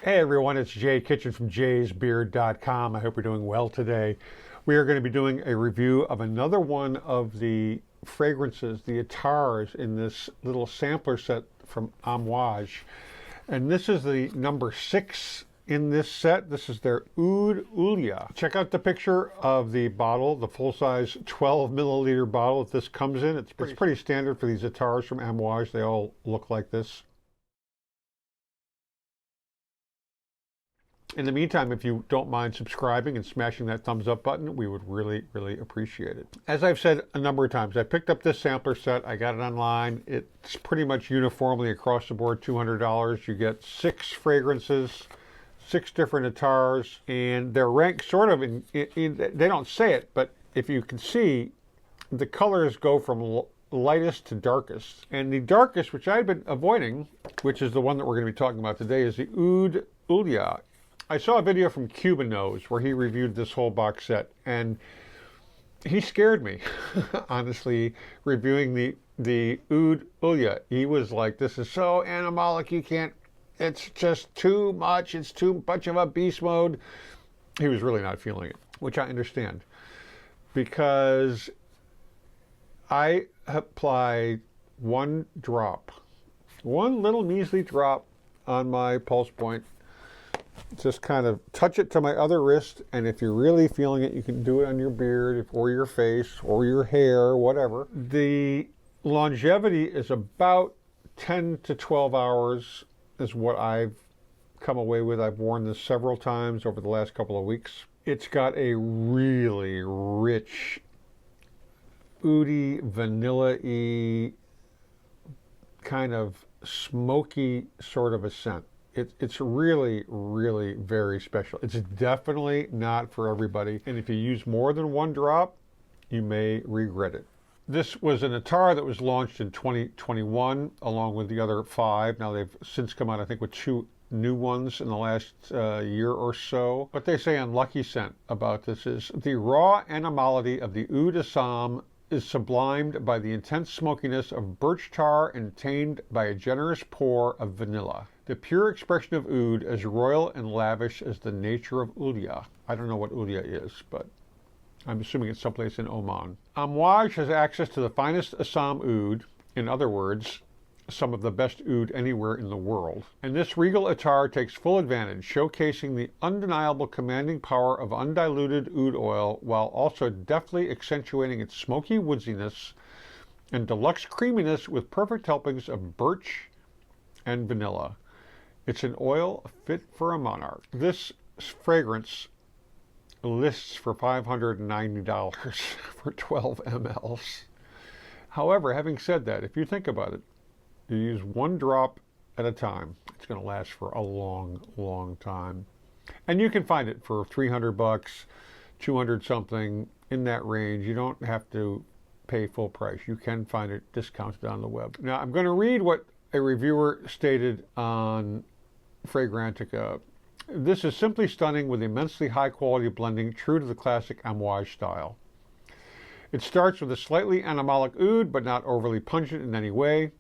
Hey everyone, it's Jay Kitchen from jaysbeard.com. I hope you're doing well today. We are going to be doing a review of another one of the fragrances, the attars, in this little sampler set from Amouage. And this is the number 6 in this set. This is their Oud Ulya. Check out the picture of the bottle, the full-size 12 milliliter bottle that this comes in. It's pretty standard for these attars from Amouage. They all look like this. In the meantime, if you don't mind subscribing and smashing that thumbs up button, we would really, really appreciate it. As I've said a number of times, I picked up this sampler set. I got it online. It's pretty much uniformly across the board $200. You get 6 fragrances, 6 different attars, and they're ranked sort of in they don't say it, but if you can see, the colors go from lightest to darkest. And the darkest, which I've been avoiding, which is the one that we're going to be talking about today, is the Oud Ulya. I saw a video from Cuban Nose where he reviewed this whole box set, and he scared me, honestly, reviewing the Oud Ulya. He was like, this is so animalic, you can't, it's just too much, it's too much of a beast mode. He was really not feeling it, which I understand, because I apply one drop, one little measly drop on my pulse point. Just kind of touch it to my other wrist, and if you're really feeling it, you can do it on your beard or your face or your hair, whatever. The longevity is about 10 to 12 hours is what I've come away with. I've worn this several times over the last couple of weeks. It's got a really rich, oudy, vanilla-y, kind of smoky sort of a scent. It's really, really very special. It's definitely not for everybody. And if you use more than one drop, you may regret it. This was an attar that was launched in 2021, along with the other 5. Now they've since come out, I think, with 2 new ones in the last year or so. What they say on Lucky Scent about this is, the raw animality of the Oud Assam is sublimed by the intense smokiness of birch tar and tamed by a generous pour of vanilla. The pure expression of oud, as royal and lavish as the nature of Ulya. I don't know what Ulya is, but I'm assuming it's someplace in Oman. Amouage has access to the finest Assam oud, in other words, some of the best oud anywhere in the world. And this regal attar takes full advantage, showcasing the undeniable commanding power of undiluted oud oil, while also deftly accentuating its smoky woodsiness and deluxe creaminess with perfect helpings of birch and vanilla. It's an oil fit for a monarch. This fragrance lists for $590 for 12 mLs. However, having said that, if you think about it, you use one drop at a time. It's going to last for a long, long time. And you can find it for $300, 200 something, in that range. You don't have to pay full price. You can find it discounted on the web. Now, I'm going to read what a reviewer stated on Fragrantica. This is simply stunning with immensely high quality blending, true to the classic Amouage style. It starts with a slightly animalic oud, but not overly pungent in any way,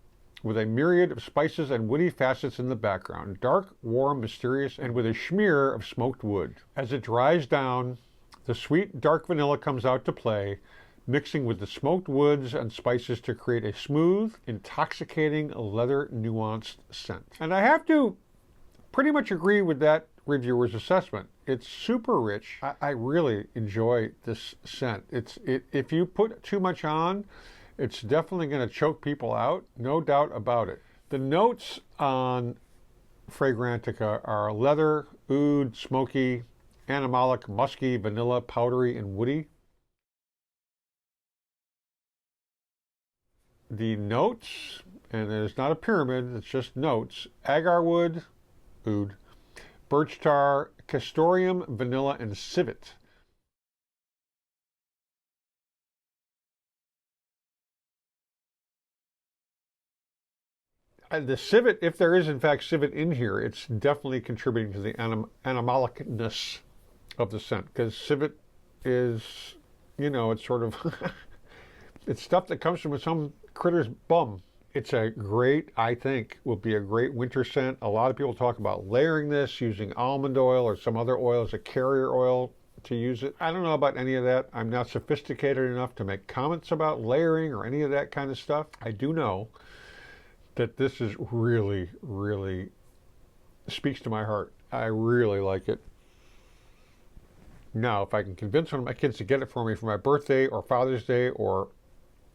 with a myriad of spices and woody facets in the background, dark, warm, mysterious, and with a smear of smoked wood. As it dries down, the sweet, dark vanilla comes out to play, mixing with the smoked woods and spices to create a smooth, intoxicating, leather nuanced scent. And I have to pretty much agree with that reviewer's assessment. It's super rich. I really enjoy this scent. If you put too much on, it's definitely going to choke people out, no doubt about it. The notes on Fragrantica are leather, oud, smoky, animalic, musky, vanilla, powdery, and woody. The notes, and there's not a pyramid, it's just notes: agar wood, oud, birch tar, castoreum, vanilla, and civet. And the civet, if there is in fact civet in here, it's definitely contributing to the animalicness of the scent, because civet is, you know, it's sort of, it's stuff that comes from some critter's bum. It's a great, I think, will be a great winter scent. A lot of people talk about layering this, using almond oil or some other oil as a carrier oil to use it. I don't know about any of that. I'm not sophisticated enough to make comments about layering or any of that kind of stuff. I do know that this is really, really speaks to my heart. I really like it. Now, if I can convince one of my kids to get it for me for my birthday or Father's Day or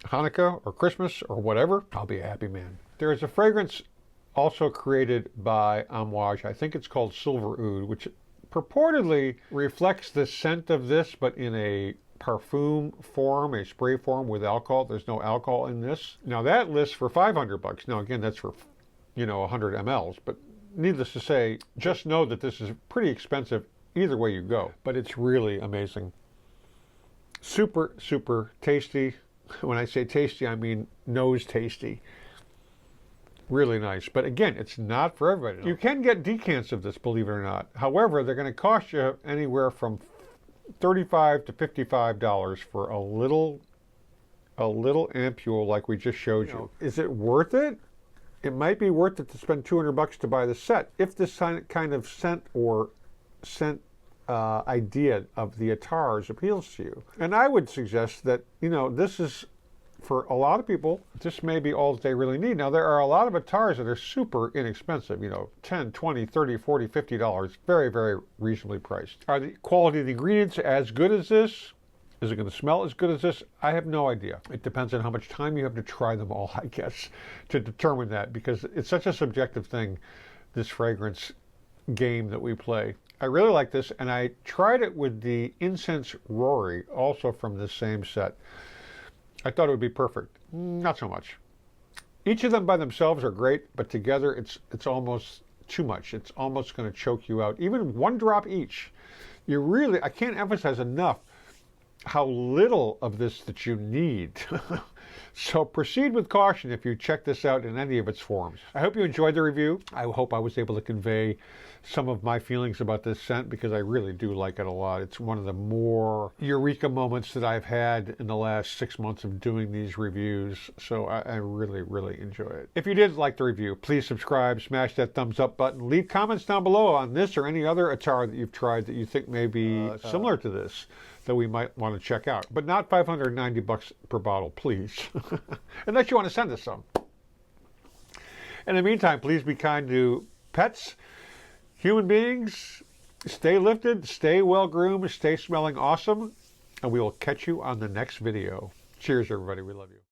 Hanukkah or Christmas or whatever, I'll be a happy man. There is a fragrance also created by Amouage. I think it's called Silver Oud, which purportedly reflects the scent of this, but in a parfum form, a spray form with alcohol. There's no alcohol in this. Now that lists for $500. Now again, that's for, 100 mLs, but needless to say, just know that this is pretty expensive either way you go, but it's really amazing. Super, super tasty. When I say tasty, I mean nose tasty. Really nice. But again, it's not for everybody. You can get decants of this, believe it or not. However, they're going to cost you anywhere from $35 to $55 for a little ampule like we just showed you. Is it worth it? It might be worth it to spend $200 to buy the set if this kind of scent idea of the Attars appeals to you. And I would suggest that, this is, for a lot of people, this may be all that they really need. Now, there are a lot of Attars that are super inexpensive, $10, $20, $30, $40, $50, very, very reasonably priced. Are the quality of the ingredients as good as this? Is it going to smell as good as this? I have no idea. It depends on how much time you have to try them all, I guess, to determine that, because it's such a subjective thing, this fragrance game that we play. I really like this, and I tried it with the Incense Rory, also from this same set. I thought it would be perfect. Not so much. Each of them by themselves are great, but together it's almost too much. It's almost going to choke you out. Even one drop each. I can't emphasize enough how little of this that you need. So proceed with caution if you check this out in any of its forms. I hope you enjoyed the review. I hope I was able to convey some of my feelings about this scent, because I really do like it a lot. It's one of the more eureka moments that I've had in the last 6 months of doing these reviews. So I really, really enjoy it. If you did like the review, please subscribe, smash that thumbs up button, leave comments down below on this or any other Attar that you've tried that you think may be similar to this, that we might want to check out. But not $590 per bottle, please. Unless you want to send us some. In the meantime, please be kind to pets, human beings. Stay lifted, stay well groomed, stay smelling awesome, and we will catch you on the next video. Cheers, everybody. We love you.